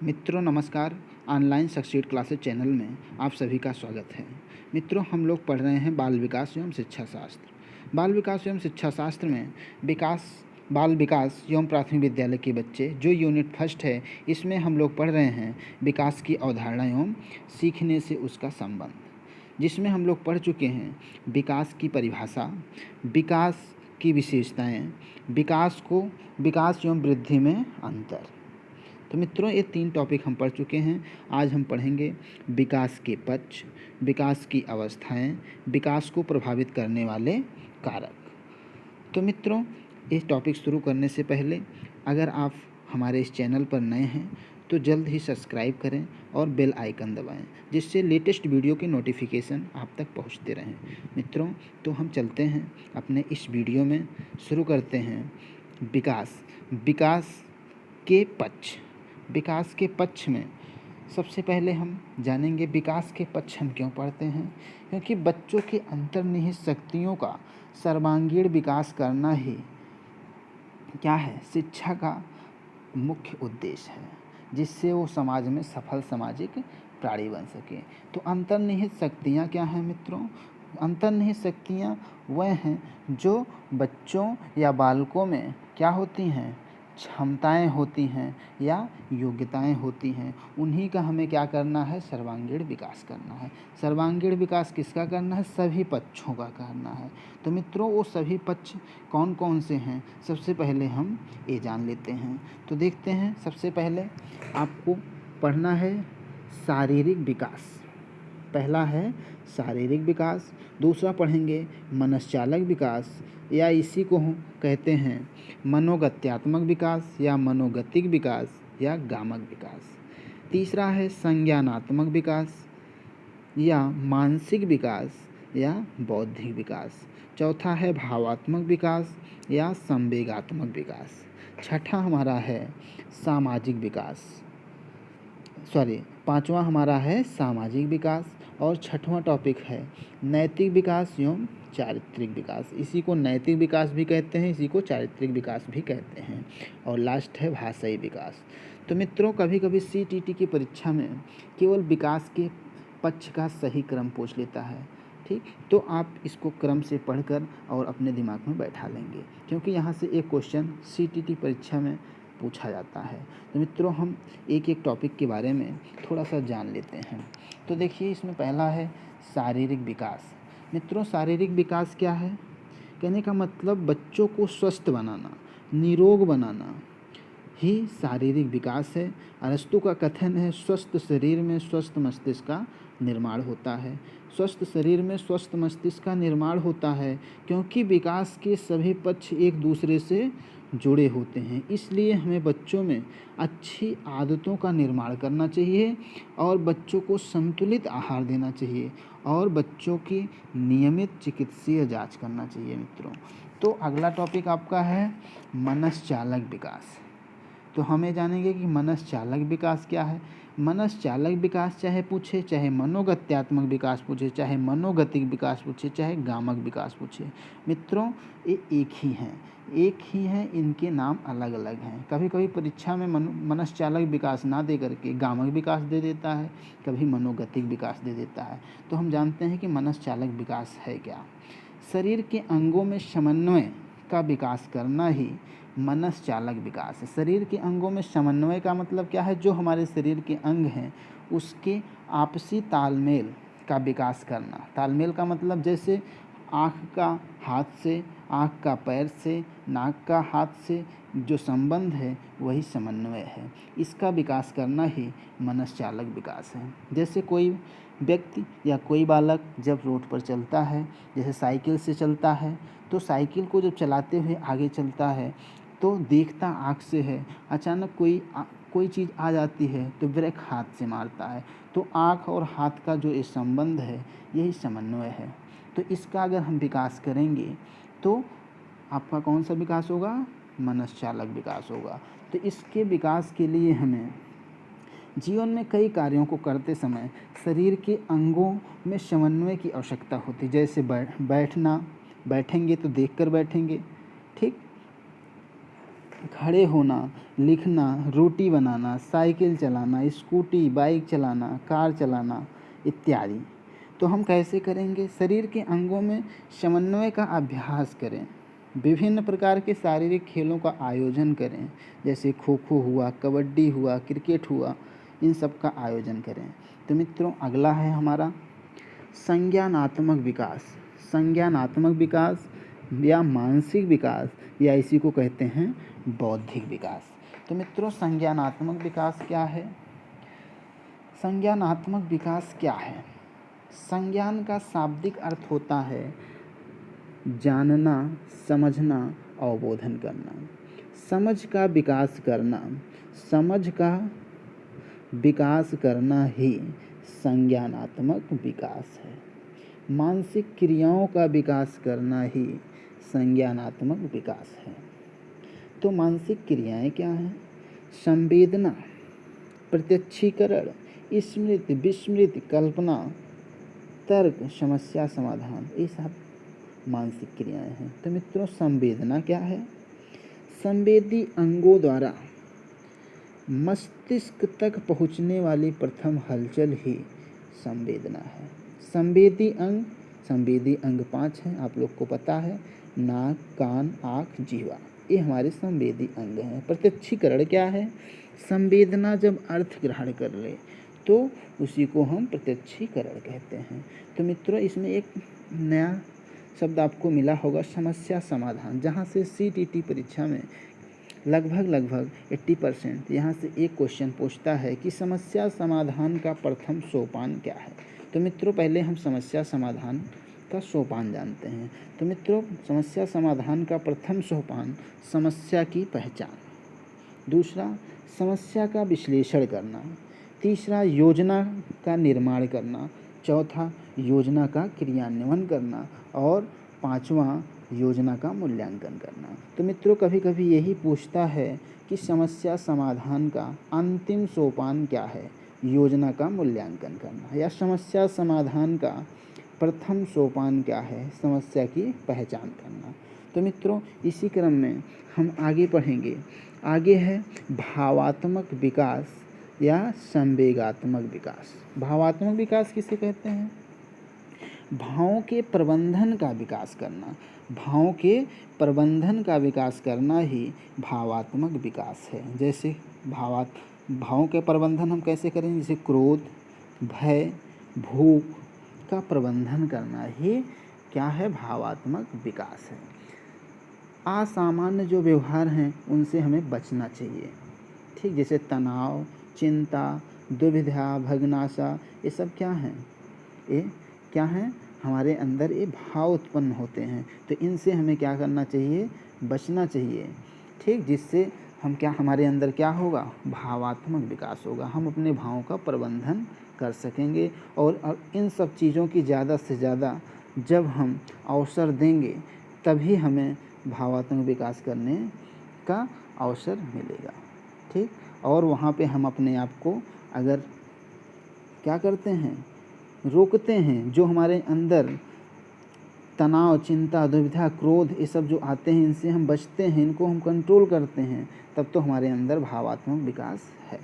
मित्रों नमस्कार। Online succeed classes channel में आप सभी का स्वागत है। मित्रों हम लोग पढ़ रहे हैं बाल विकास एवं शिक्षा शास्त्र। बाल विकास एवं शिक्षा शास्त्र में बाल विकास एवं प्राथमिक विद्यालय के बच्चे जो यूनिट फर्स्ट है, इसमें हम लोग पढ़ रहे हैं विकास की अवधारणा एवं सीखने से उसका संबंध, जिसमें हम लोग पढ़ चुके हैं विकास की परिभाषा, विकास की विशेषताएँ, विकास एवं वृद्धि में अंतर। तो मित्रों ये 3 टॉपिक हम पढ़ चुके हैं। आज हम पढ़ेंगे विकास के पक्ष, विकास की अवस्थाएं, विकास को प्रभावित करने वाले कारक। तो मित्रों इस टॉपिक शुरू करने से पहले अगर आप हमारे इस चैनल पर नए हैं तो जल्द ही सब्सक्राइब करें और बेल आइकन दबाएं, जिससे लेटेस्ट वीडियो की नोटिफिकेशन आप तक पहुंचते रहें। मित्रों तो हम चलते हैं अपने इस वीडियो में, शुरू करते हैं विकास के पक्ष। विकास के पक्ष में सबसे पहले हम जानेंगे विकास के पक्ष हम क्यों पढ़ते हैं, क्योंकि बच्चों के अंतर्निहित शक्तियों का सर्वांगीण विकास करना ही क्या है, शिक्षा का मुख्य उद्देश्य है, जिससे वो समाज में सफल सामाजिक प्राणी बन सके। तो अंतर्निहित शक्तियाँ क्या हैं मित्रों? अंतर्निहित शक्तियाँ वह हैं जो बच्चों या बालकों में क्या होती हैं, क्षमताएं होती हैं या योग्यताएं होती हैं, उन्हीं का हमें क्या करना है, सर्वांगीण विकास करना है। सर्वांगीण विकास किसका करना है? सभी पक्षों का करना है। तो मित्रों वो सभी पक्ष कौन कौन से हैं, सबसे पहले हम ये जान लेते हैं। तो देखते हैं, सबसे पहले आपको पढ़ना है शारीरिक विकास। पहला है शारीरिक विकास, दूसरा पढ़ेंगे मनश्चालक विकास या इसी को हम कहते हैं मनोगत्यात्मक विकास या मनोगतिक विकास या गामक विकास। तीसरा है संज्ञानात्मक विकास या मानसिक विकास या बौद्धिक विकास। चौथा है भावात्मक विकास या संवेगात्मक विकास। छठा हमारा है सामाजिक विकास, पांचवा हमारा है सामाजिक विकास और छठवां टॉपिक है नैतिक विकास एवं चारित्रिक विकास। इसी को नैतिक विकास भी कहते हैं, इसी को चारित्रिक विकास भी कहते हैं। और लास्ट है भाषाई विकास। तो मित्रों कभी कभी CTT की परीक्षा में केवल विकास के पक्ष का सही क्रम पूछ लेता है, ठीक, तो आप इसको क्रम से पढ़कर और अपने दिमाग में बैठा लेंगे, क्योंकि यहाँ से एक क्वेश्चन CTT परीक्षा में पूछा जाता है। तो मित्रों हम एक एक टॉपिक के बारे में थोड़ा सा जान लेते हैं। तो देखिए इसमें पहला है शारीरिक विकास। मित्रों शारीरिक विकास क्या है? कहने का मतलब बच्चों को स्वस्थ बनाना, निरोग बनाना ही शारीरिक विकास है। अरस्तु का कथन है स्वस्थ शरीर में स्वस्थ मस्तिष्क का निर्माण होता है। स्वस्थ शरीर में स्वस्थ मस्तिष्क का निर्माण होता है क्योंकि विकास के सभी पक्ष एक दूसरे से जुड़े होते हैं। इसलिए हमें बच्चों में अच्छी आदतों का निर्माण करना चाहिए और बच्चों को संतुलित आहार देना चाहिए और बच्चों की नियमित चिकित्सीय जांच करना चाहिए। मित्रों तो अगला टॉपिक आपका है मनश्चालक विकास। तो हमें जानेंगे कि मनश्चालक विकास क्या है। मनश्चालक विकास चाहे पूछे, चाहे मनोगत्यात्मक विकास पूछे, चाहे मनोगतिक विकास पूछे, चाहे गामक विकास पूछे, मित्रों ये एक ही हैं, इनके नाम अलग अलग हैं। कभी कभी परीक्षा में मनश्चालक विकास ना दे करके गामक विकास दे देता है, कभी मनोगतिक विकास दे देता है। तो हम जानते हैं कि मनश्चालक विकास है क्या। शरीर के अंगों में समन्वय का विकास करना ही मनश्चालक विकास है। शरीर के अंगों में समन्वय का मतलब क्या है? जो हमारे शरीर के अंग हैं उसके आपसी तालमेल का विकास करना। तालमेल का मतलब जैसे आँख का हाथ से, आँख का पैर से, नाक का हाथ से जो संबंध है वही समन्वय है। इसका विकास करना ही मनश्चालक विकास है। जैसे कोई व्यक्ति या कोई बालक जब रोड पर चलता है, जैसे साइकिल से चलता है, तो साइकिल को जब चलाते हुए आगे चलता है तो देखता आँख से है, अचानक कोई चीज़ आ जाती है तो ब्रेक हाथ से मारता है। तो आँख और हाथ का जो ये संबंध है यही समन्वय है। तो इसका अगर हम विकास करेंगे तो आपका कौन सा विकास होगा? मनश्चालक विकास होगा। तो इसके विकास के लिए हमें जीवन में कई कार्यों को करते समय शरीर के अंगों में समन्वय की आवश्यकता होती है। जैसे बैठेंगे तो देखकर बैठेंगे, ठीक, खड़े होना, लिखना, रोटी बनाना, साइकिल चलाना, स्कूटी, बाइक चलाना, कार चलाना इत्यादि। तो हम कैसे करेंगे? शरीर के अंगों में समन्वय का अभ्यास करें, विभिन्न प्रकार के शारीरिक खेलों का आयोजन करें, जैसे खो खो हुआ, कबड्डी हुआ, क्रिकेट हुआ, इन सब का आयोजन करें। तो मित्रों, अगला है हमारा संज्ञानात्मक विकास। संज्ञानात्मक विकास या मानसिक विकास, या इसी को कहते हैं बौद्धिक विकास। तो मित्रों, संज्ञानात्मक विकास क्या है? संज्ञानात्मक विकास क्या है? संज्ञान का शाब्दिक अर्थ होता है जानना, समझना, अवबोधन करना। समझ का विकास करना, समझ का विकास करना ही संज्ञानात्मक विकास है। मानसिक क्रियाओं का विकास करना ही संज्ञानात्मक विकास है। तो मानसिक क्रियाएं क्या हैं? संवेदना, प्रत्यक्षीकरण, स्मृति, विस्मृति, कल्पना, तर्क, समस्या समाधान, ये सब मानसिक क्रियाएं हैं। तो मित्रों, संवेदना क्या है? संवेदी अंगों द्वारा मस्तिष्क तक पहुंचने वाली प्रथम हलचल ही संवेदना है। संवेदी अंग 5 हैं, आप लोग को पता है। नाक, कान, आँख, जीवा, ये हमारे संवेदी अंग हैं। प्रत्यक्षीकरण क्या है? संवेदना जब अर्थ ग्रहण कर ले तो उसी को हम प्रत्यक्षीकरण कहते हैं। तो मित्रों, इसमें एक नया शब्द आपको मिला होगा, समस्या समाधान, जहाँ से CTT परीक्षा में लगभग 80% यहाँ से एक क्वेश्चन पूछता है कि समस्या समाधान का प्रथम सोपान क्या है। तो मित्रों, पहले हम समस्या समाधान का सोपान जानते हैं। तो मित्रों, समस्या समाधान का प्रथम सोपान समस्या की पहचान, दूसरा समस्या का विश्लेषण करना, तीसरा योजना का निर्माण करना, चौथा योजना का क्रियान्वयन करना, और पांचवा योजना का मूल्यांकन करना। तो मित्रों, कभी कभी यही पूछता है कि समस्या समाधान का अंतिम सोपान क्या है? योजना का मूल्यांकन करना। या समस्या समाधान का प्रथम सोपान क्या है? समस्या की पहचान करना। तो मित्रों, इसी क्रम में हम आगे पढ़ेंगे। आगे है भावात्मक विकास या संवेगात्मक विकास। भावात्मक विकास किसे कहते हैं? भावों के प्रबंधन का विकास करना। भावों के प्रबंधन का विकास करना ही भावात्मक विकास है। जैसे भावों के प्रबंधन हम कैसे करेंगे? जैसे क्रोध, भय, भूख का प्रबंधन करना ही क्या है? भावात्मक विकास है। असामान्य जो व्यवहार हैं उनसे हमें बचना चाहिए। ठीक, जैसे तनाव, चिंता, दुविधा, भगनाशा, ये सब क्या हैं? ये क्या हैं? हमारे अंदर ये भाव उत्पन्न होते हैं। तो इनसे हमें क्या करना चाहिए? बचना चाहिए। ठीक, जिससे हम क्या, हमारे अंदर क्या होगा? भावात्मक विकास होगा। हम अपने भावों का प्रबंधन कर सकेंगे। और इन सब चीज़ों की ज़्यादा से ज़्यादा जब हम अवसर देंगे तभी हमें भावात्मक विकास करने का अवसर मिलेगा। ठीक, और वहाँ पे हम अपने आप को अगर क्या करते हैं? रोकते हैं। जो हमारे अंदर तनाव, चिंता, दुविधा, क्रोध, ये सब जो आते हैं, इनसे हम बचते हैं, इनको हम कंट्रोल करते हैं, तब तो हमारे अंदर भावात्मक विकास है।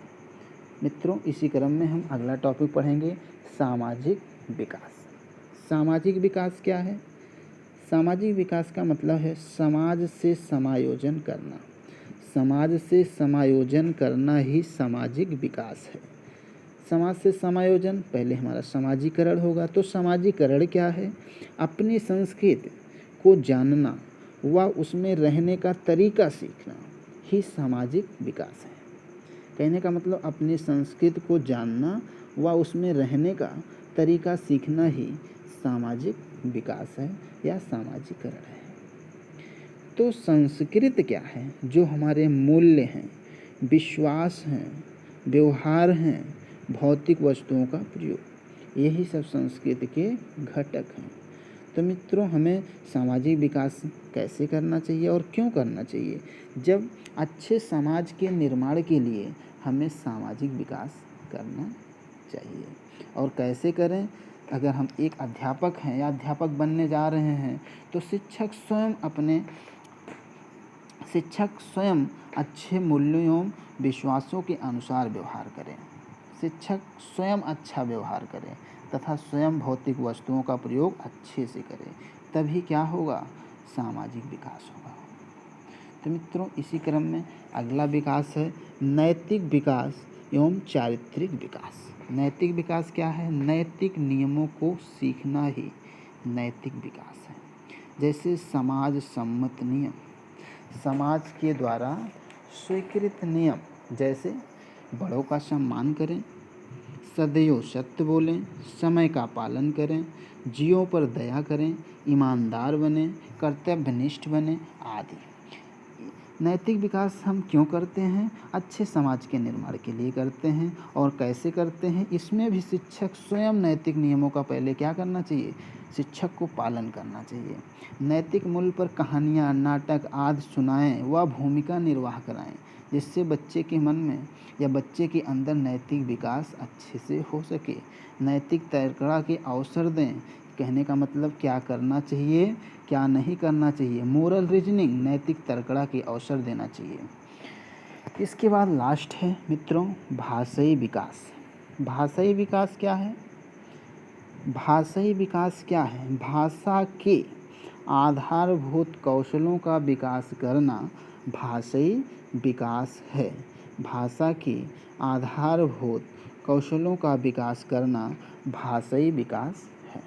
मित्रों, इसी क्रम में हम अगला टॉपिक पढ़ेंगे, सामाजिक विकास। सामाजिक विकास क्या है? सामाजिक विकास का मतलब है समाज से समायोजन करना। समाज से समायोजन करना ही सामाजिक विकास है। समाज से समायोजन, पहले हमारा समाजीकरण होगा। तो समाजीकरण क्या है? अपनी संस्कृति को जानना व उसमें रहने का तरीका सीखना ही सामाजिक विकास है। कहने का मतलब अपनी संस्कृति को जानना व उसमें रहने का तरीका सीखना ही सामाजिक विकास है या सामाजीकरण है। तो संस्कृति क्या है? जो हमारे मूल्य हैं, विश्वास हैं, व्यवहार हैं, भौतिक वस्तुओं का प्रयोग, यही सब संस्कृति के घटक हैं। तो मित्रों, हमें सामाजिक विकास कैसे करना चाहिए और क्यों करना चाहिए? जब अच्छे समाज के निर्माण के लिए हमें सामाजिक विकास करना चाहिए। और कैसे करें? अगर हम एक अध्यापक हैं या अध्यापक बनने जा रहे हैं तो शिक्षक स्वयं अपने शिक्षक स्वयं अच्छे मूल्यों एवं विश्वासों के अनुसार व्यवहार करें। शिक्षक स्वयं अच्छा व्यवहार करें तथा स्वयं भौतिक वस्तुओं का प्रयोग अच्छे से करें, तभी क्या होगा, सामाजिक विकास होगा। तो मित्रों, इसी क्रम में अगला विकास है नैतिक विकास एवं चारित्रिक विकास। नैतिक विकास क्या है? नैतिक नियमों को सीखना ही नैतिक विकास है। जैसे समाज सम्मत नियम, समाज के द्वारा स्वीकृत नियम, जैसे बड़ों का सम्मान करें, सदैव सत्य बोलें, समय का पालन करें, जीवों पर दया करें, ईमानदार बने, कर्तव्यनिष्ठ बने आदि। नैतिक विकास हम क्यों करते हैं? अच्छे समाज के निर्माण के लिए करते हैं। और कैसे करते हैं? इसमें भी शिक्षक स्वयं नैतिक नियमों का पहले क्या करना चाहिए? शिक्षक को पालन करना चाहिए। नैतिक मूल्य पर कहानियाँ, नाटक आदि सुनाएं व भूमिका निर्वाह कराएं, जिससे बच्चे के मन में या बच्चे के अंदर नैतिक विकास अच्छे से हो सके। नैतिक तैरकड़ा के अवसर दें। कहने का मतलब क्या करना चाहिए, क्या नहीं करना चाहिए, मोरल रीजनिंग, नैतिक तर्कड़ा के अवसर देना चाहिए। इसके बाद लास्ट है मित्रों भाषाई विकास। भाषाई विकास क्या है? भाषाई विकास क्या है? भाषा के आधारभूत कौशलों का विकास करना भाषाई विकास है। भाषा के आधारभूत कौशलों का विकास करना भाषाई विकास है।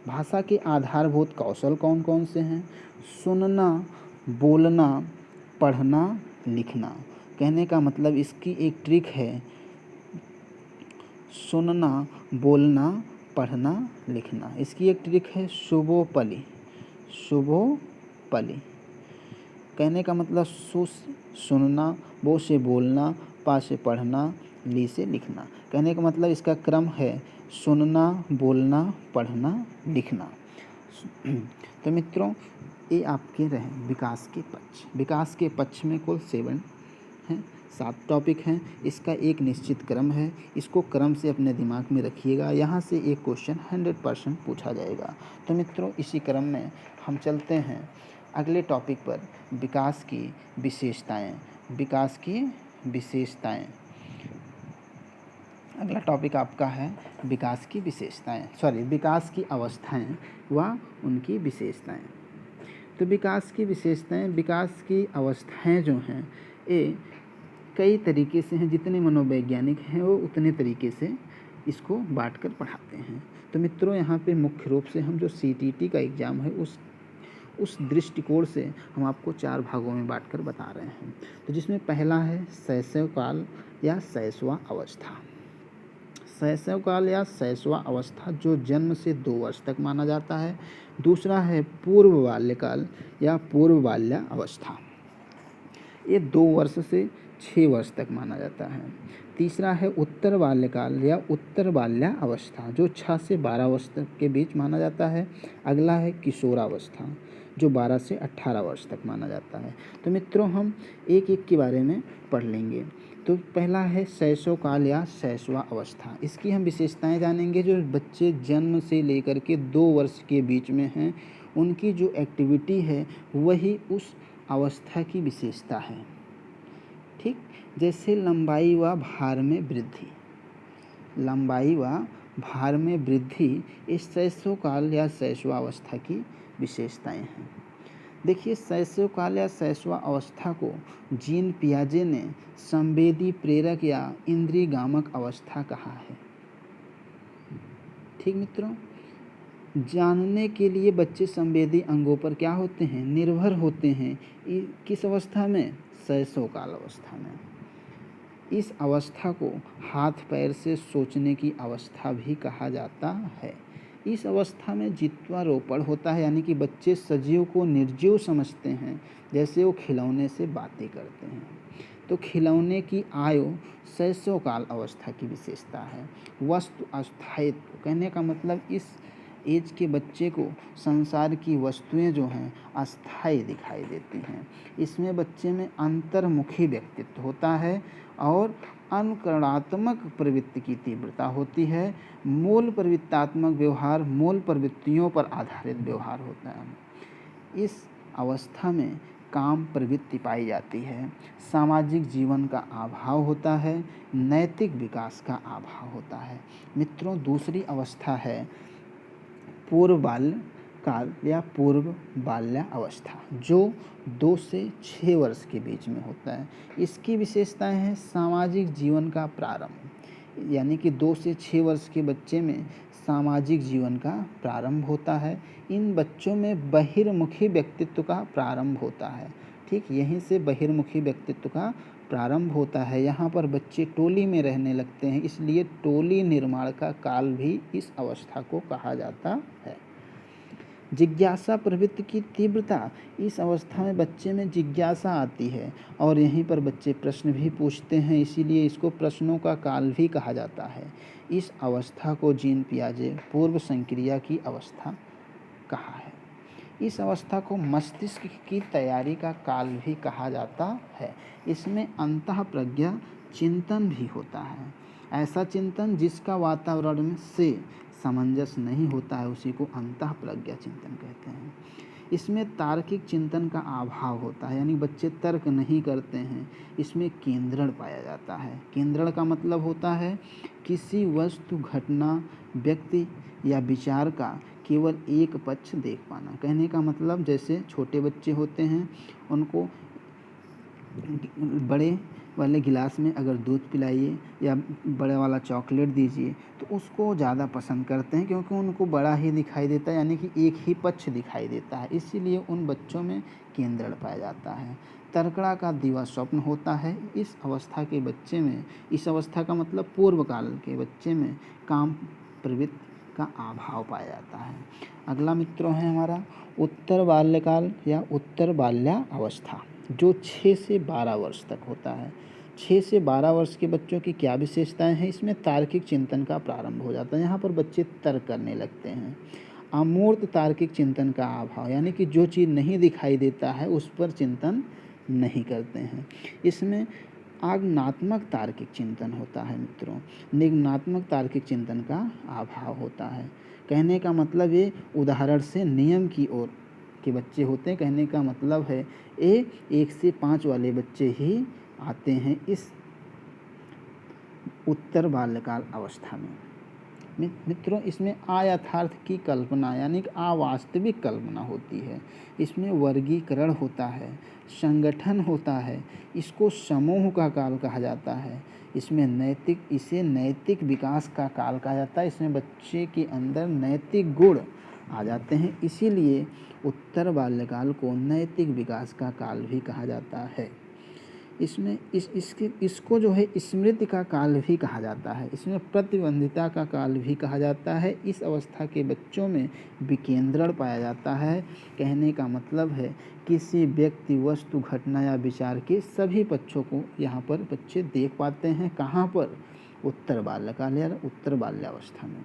भाषा के आधारभूत कौशल कौन कौन से हैं? सुनना, बोलना, पढ़ना, लिखना। कहने का मतलब इसकी एक ट्रिक है, सुनना, बोलना, पढ़ना, लिखना। इसकी एक ट्रिक है शुभोपली। शुभोपली कहने का मतलब सु सुनना, बो से बोलना, पा से पढ़ना, ली से लिखना। कहने का मतलब इसका क्रम है सुनना, बोलना, पढ़ना, लिखना। तो मित्रों, ये आपके रहे विकास के पक्ष। विकास के पक्ष में कुल 7 टॉपिक हैं। इसका एक निश्चित क्रम है। इसको क्रम से अपने दिमाग में रखिएगा। यहाँ से एक क्वेश्चन 100% पूछा जाएगा। तो मित्रों, इसी क्रम में हम चलते हैं अगले टॉपिक पर, विकास की विशेषताएं। विकास की विशेषताएं। अगला टॉपिक आपका है विकास की विशेषताएं, विकास की अवस्थाएं व उनकी विशेषताएं। तो विकास की विशेषताएं, विकास की अवस्थाएं जो हैं, ये कई तरीके से हैं। जितने मनोवैज्ञानिक हैं वो उतने तरीके से इसको बांटकर पढ़ाते हैं। तो मित्रों, यहाँ पे मुख्य रूप से हम जो CTT का एग्ज़ाम है उस दृष्टिकोण से हम आपको 4 भागों में बांटकर बता रहे हैं। तो जिसमें पहला है शैशव काल या शैशवा अवस्था। शैशव काल या शैशवा अवस्था जो जन्म से 2 वर्ष तक माना जाता है। दूसरा है पूर्व बाल्यकाल या पूर्व बाल्या अवस्था, ये 2 वर्ष से 6 वर्ष तक माना जाता है। तीसरा है उत्तर बाल्यकाल या उत्तर बाल्या अवस्था जो 6 से 12 वर्ष तक के बीच माना जाता है। अगला है किशोरावस्था जो 12 से 18 वर्ष तक माना जाता है। तो मित्रों, हम एक एक के बारे में पढ़ लेंगे। तो पहला है शैशव काल या शैशवा अवस्था। इसकी हम विशेषताएं जानेंगे। जो बच्चे जन्म से लेकर के 2 वर्ष के बीच में हैं, उनकी जो एक्टिविटी है वही उस अवस्था की विशेषता है। ठीक, जैसे लंबाई व भार में वृद्धि। लंबाई व भार में वृद्धि इस शैशव काल या शैशवावस्था की विशेषताएं हैं। देखिए, शैशव काल या शैशवा अवस्था को जीन पियाजे ने संवेदी प्रेरक या इंद्रियगामक अवस्था कहा है। ठीक मित्रों, जानने के लिए बच्चे संवेदी अंगों पर क्या होते हैं? निर्भर होते हैं। किस अवस्था में? शैशव काल अवस्था में। इस अवस्था को हाथ पैर से सोचने की अवस्था भी कहा जाता है। इस अवस्था में जित्वारोपण होता है, यानी कि बच्चे सजीव को निर्जीव समझते हैं, जैसे वो खिलौने से बातें करते हैं। तो खिलौने की आयु शैशव काल अवस्था की विशेषता है। वस्तु अस्थायित्व, कहने का मतलब इस एज के बच्चे को संसार की वस्तुएं जो हैं अस्थायी दिखाई देती हैं। इसमें बच्चे में अंतर्मुखी व्यक्तित्व होता है और अनुकरणात्मक प्रवृत्ति की तीव्रता होती है। मूल प्रवृत्तात्मक व्यवहार, मूल प्रवृत्तियों पर आधारित व्यवहार होता है। इस अवस्था में काम प्रवृत्ति पाई जाती है, सामाजिक जीवन का अभाव होता है, नैतिक विकास का अभाव होता है। मित्रों, दूसरी अवस्था है पूर्व बाल्य काल या पूर्व बाल्यावस्था, जो 2 से 6 वर्ष के बीच में होता है। इसकी विशेषताएं हैं सामाजिक जीवन का प्रारंभ, यानी कि 2 से 6 वर्ष के बच्चे में सामाजिक जीवन का प्रारंभ होता है। इन बच्चों में बहिर्मुखी व्यक्तित्व का प्रारंभ होता है। ठीक, यहीं से बहिर्मुखी व्यक्तित्व का प्रारंभ होता है। यहाँ पर बच्चे टोली में रहने लगते हैं, इसलिए टोली निर्माण का काल भी इस अवस्था को कहा जाता है। जिज्ञासा प्रवृत्ति की तीव्रता, इस अवस्था में बच्चे में जिज्ञासा आती है और यहीं पर बच्चे प्रश्न भी पूछते हैं, इसीलिए इसको प्रश्नों का काल भी कहा जाता है। इस अवस्था को जीन पियाजे पूर्व संक्रिया की अवस्था कहा है। इस अवस्था को मस्तिष्क की तैयारी का काल भी कहा जाता है। इसमें अंतःप्रज्ञा चिंतन भी होता है। ऐसा चिंतन जिसका वातावरण से सामंजस्य नहीं होता है, उसी को अंतःप्रज्ञा चिंतन कहते हैं। इसमें तार्किक चिंतन का अभाव होता है, यानी बच्चे तर्क नहीं करते हैं। इसमें केंद्रण पाया जाता है। केंद्रण का मतलब होता है किसी वस्तु, घटना, व्यक्ति या विचार का केवल एक पक्ष देख पाना। कहने का मतलब जैसे छोटे बच्चे होते हैं, उनको बड़े वाले गिलास में अगर दूध पिलाइए या बड़े वाला चॉकलेट दीजिए तो उसको ज़्यादा पसंद करते हैं, क्योंकि उनको बड़ा ही दिखाई देता है, यानी कि एक ही पक्ष दिखाई देता है। इसीलिए उन बच्चों में केंद्रण पाया जाता है। तर्कड़ा का दिवा स्वप्न होता है। इस अवस्था के बच्चे में, इस अवस्था का मतलब पूर्व काल के बच्चे में काम प्रवृत्ति का अभाव पाया जाता है। अगला मित्रों है हमारा उत्तर बाल्यकाल या उत्तर बाल्यावस्था, जो 6 से 12 वर्ष तक होता है। 6 से 12 वर्ष के बच्चों की क्या विशेषताएं हैं? इसमें तार्किक चिंतन का प्रारंभ हो जाता है। यहाँ पर बच्चे तर्क करने लगते हैं। अमूर्त तार्किक चिंतन का अभाव, यानी कि जो चीज़ नहीं दिखाई देता है उस पर चिंतन नहीं करते हैं। इसमें आज्ञानात्मक तार्किक चिंतन होता है मित्रों। निगमनात्मक तार्किक चिंतन का अभाव होता है। कहने का मतलब ये उदाहरण से नियम की ओर के बच्चे होते हैं। कहने का मतलब है 1 से 5 वाले बच्चे ही आते हैं इस उत्तर बाल्यकाल अवस्था में। मित्रों, इसमें अयथार्थ की कल्पना, यानी कि अवास्तविक कल्पना होती है। इसमें वर्गीकरण होता है, संगठन होता है। इसको समूह का काल कहा जाता है। इसमें इसे नैतिक विकास का काल कहा जाता है। इसमें बच्चे के अंदर नैतिक गुण आ जाते हैं, इसीलिए उत्तर बाल्यकाल को नैतिक विकास का काल भी कहा जाता है। इसमें इसको जो है स्मृति का काल भी कहा जाता है। इसमें प्रतिबंधिता का काल भी कहा जाता है। इस अवस्था के बच्चों में विकेंद्रण पाया जाता है। कहने का मतलब है किसी व्यक्ति, वस्तु, घटना या विचार के सभी पक्षों को यहाँ पर बच्चे देख पाते हैं। कहाँ पर? उत्तर बाल्यकाल या उत्तर बाल्यावस्था में।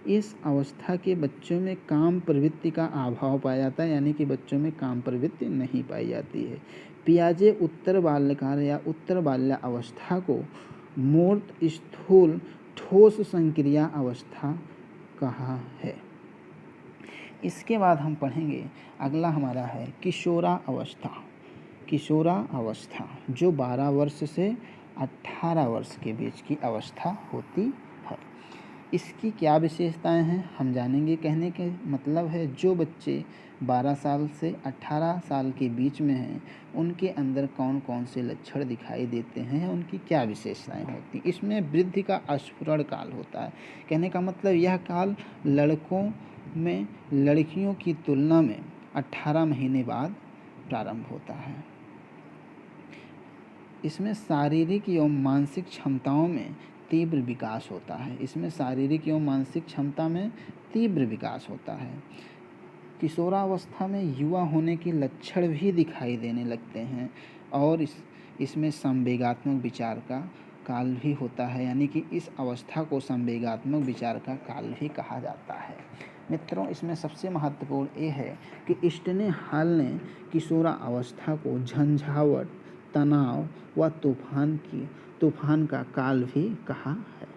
इस अवस्था के बच्चों में काम प्रवृत्ति का अभाव पाया जाता है, यानी कि बच्चों में काम प्रवृत्ति नहीं पाई जाती है। पियाजे उत्तर बाल्यकाल या उत्तर बाल्यावस्था को मूर्त, स्थूल, ठोस संक्रिया अवस्था कहा है। इसके बाद हम पढ़ेंगे, अगला हमारा है किशोरावस्था। किशोरावस्था जो 12 वर्ष से 18 वर्ष के बीच की अवस्था होती है। इसकी क्या विशेषताएं हैं हम जानेंगे। कहने के मतलब है जो बच्चे 12 साल से 18 साल के बीच में हैं, उनके अंदर कौन कौन से लक्षण दिखाई देते हैं, उनकी क्या विशेषताएं होती। इसमें वृद्धि का स्फुरण काल होता है। कहने का मतलब यह काल लड़कों में लड़कियों की तुलना में 18 महीने बाद प्रारंभ होता है। इसमें शारीरिक एवं मानसिक क्षमताओं में तीव्र विकास होता है। इसमें शारीरिक एवं मानसिक क्षमता में तीव्र विकास होता है। किशोरावस्था में युवा होने के लक्षण भी दिखाई देने लगते हैं और इसमें संवेगात्मक विचार का काल भी होता है, यानी कि इस अवस्था को संवेगात्मक विचार का काल भी कहा जाता है। मित्रों, इसमें सबसे महत्वपूर्ण ये है कि स्टेने हॉल ने किशोरावस्था को झंझावट, तनाव व तूफान का काल भी कहा है।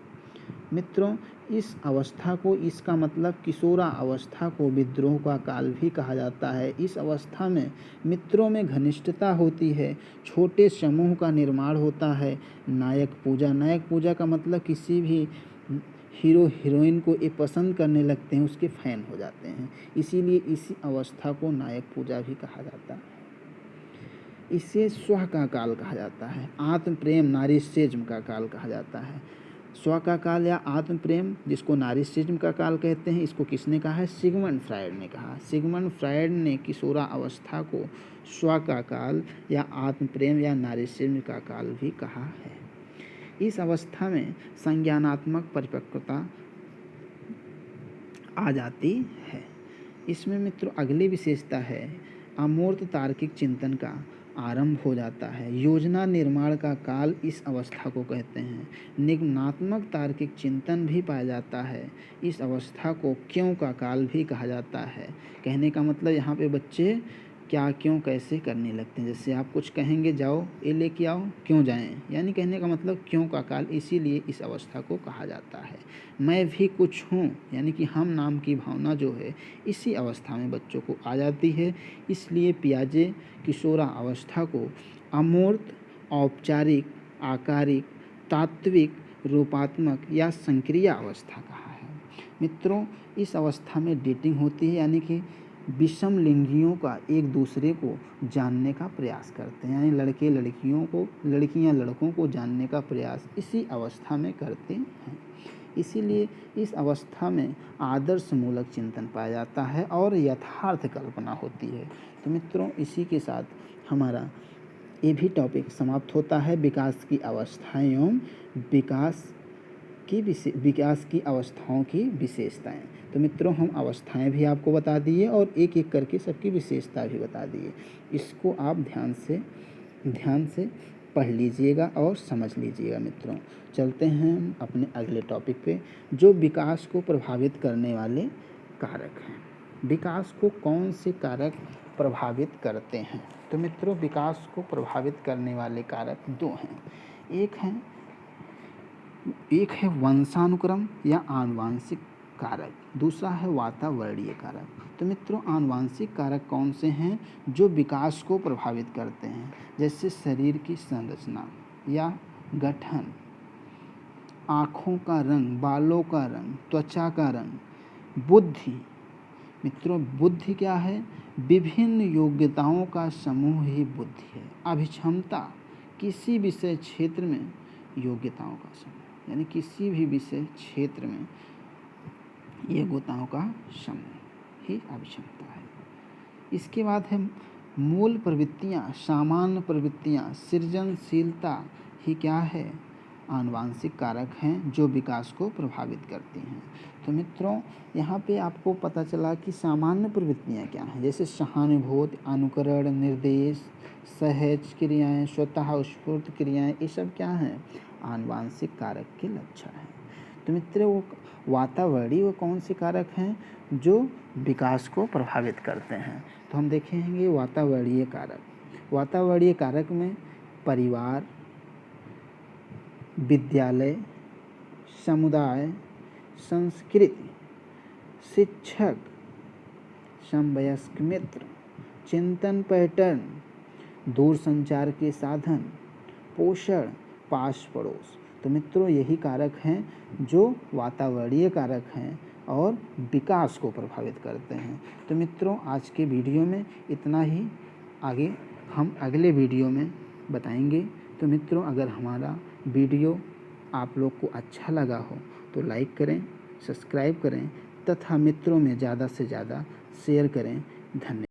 मित्रों इस अवस्था को, इसका मतलब किशोरा अवस्था को विद्रोह का काल भी कहा जाता है। इस अवस्था में मित्रों में घनिष्ठता होती है, छोटे समूह का निर्माण होता है। नायक पूजा का मतलब किसी भी हीरो हीरोइन को ये पसंद करने लगते हैं, उसके फैन हो जाते हैं, इसीलिए इसी अवस्था को नायक पूजा भी कहा जाता है। इसे स्व का काल कहा जाता है। आत्म प्रेम नारीसिज्म का काल कहा जाता है। स्व का काल या आत्म प्रेम, जिसको नारीसिज्म का काल कहते हैं, इसको किसने कहा है? सिगमंड फ्रायड ने कहा। सिगमंड फ्रायड ने किशोरा अवस्था को स्व का काल या आत्म प्रेम या नारीसिज्म का काल भी कहा है। इस अवस्था में संज्ञानात्मक परिपक्वता आ जाती है। इसमें मित्रों अगली विशेषता है अमूर्त तार्किक चिंतन का आरंभ हो जाता है। योजना निर्माण का काल इस अवस्था को कहते हैं। निगमनात्मक तार्किक चिंतन भी पाया जाता है। इस अवस्था को क्यों का काल भी कहा जाता है। कहने का मतलब यहाँ पे बच्चे क्या क्यों कैसे करने लगते हैं। जैसे आप कुछ कहेंगे जाओ ये लेके आओ, क्यों जाएं, यानी कहने का मतलब क्यों का काल, इसीलिए इस अवस्था को कहा जाता है। मैं भी कुछ हूँ, यानी कि हम नाम की भावना जो है इसी अवस्था में बच्चों को आ जाती है। इसलिए पियाजे किशोरा अवस्था को अमूर्त, औपचारिक, आकारिक, तात्विक, रूपात्मक या संक्रिय अवस्था कहा है। मित्रों इस अवस्था में डेटिंग होती है, यानी कि विषम लिंगियों का एक दूसरे को जानने का प्रयास करते हैं, यानी लड़के लड़कियों को, लड़कियां लड़कों को जानने का प्रयास इसी अवस्था में करते हैं। इसीलिए इस अवस्था में आदर्शमूलक चिंतन पाया जाता है और यथार्थ कल्पना होती है। तो मित्रों इसी के साथ हमारा ये भी टॉपिक समाप्त होता है, विकास की अवस्थाएं एवं विकास की अवस्थाओं की विशेषताएं। तो मित्रों हम अवस्थाएं भी आपको बता दिए और एक एक करके सबकी विशेषता भी बता दिए। इसको आप ध्यान से पढ़ लीजिएगा और समझ लीजिएगा। मित्रों चलते हैं हम अपने अगले टॉपिक पे, जो विकास को प्रभावित करने वाले कारक हैं। विकास को कौन से कारक प्रभावित करते हैं? तो मित्रों विकास को प्रभावित करने वाले कारक दो हैं। एक है वंशानुक्रम या आनुवांशिक कारक, दूसरा है वातावरणीय कारक। तो मित्रों आनुवांशिक कारक कौन से हैं जो विकास को प्रभावित करते हैं? जैसे शरीर की संरचना या गठन, आँखों का रंग, बालों का रंग, त्वचा का रंग, बुद्धि। मित्रों बुद्धि क्या है? विभिन्न योग्यताओं का समूह ही बुद्धि है। अभिक्षमता किसी विषय क्षेत्र में योग्यताओं का समूह, यानी किसी भी विषय क्षेत्र में योग्यताओं का समूह ही अभिक्षमता है। इसके बाद है मूल प्रवृत्तियाँ, सामान्य प्रवृत्तियाँ, सृजनशीलता ही क्या है? आनुवांशिक कारक हैं जो विकास को प्रभावित करती हैं। तो मित्रों यहाँ पे आपको पता चला कि सामान्य प्रवृत्तियाँ क्या हैं, जैसे सहानुभूति, अनुकरण, निर्देश, सहज क्रियाएं, स्वतः स्फूर्त क्रियाएं, ये सब क्या हैं? आनुवांशिक कारक के लक्षण हैं। तो मित्रों वो वातावरणीय वो कौन से कारक हैं जो विकास को प्रभावित करते हैं? तो हम देखेंगे वातावरणीय कारक। वातावरणीय कारक में परिवार, विद्यालय, समुदाय, संस्कृति, शिक्षक, समवयस्क मित्र, चिंतन पैटर्न, दूरसंचार के साधन, पोषण, पास पड़ोस। तो मित्रों यही कारक हैं जो वातावरणीय कारक हैं और विकास को प्रभावित करते हैं। तो मित्रों आज के वीडियो में इतना ही, आगे हम अगले वीडियो में बताएंगे। तो मित्रों अगर हमारा वीडियो आप लोग को अच्छा लगा हो तो लाइक करें, सब्सक्राइब करें तथा मित्रों में ज़्यादा से ज़्यादा शेयर करें। धन्यवाद।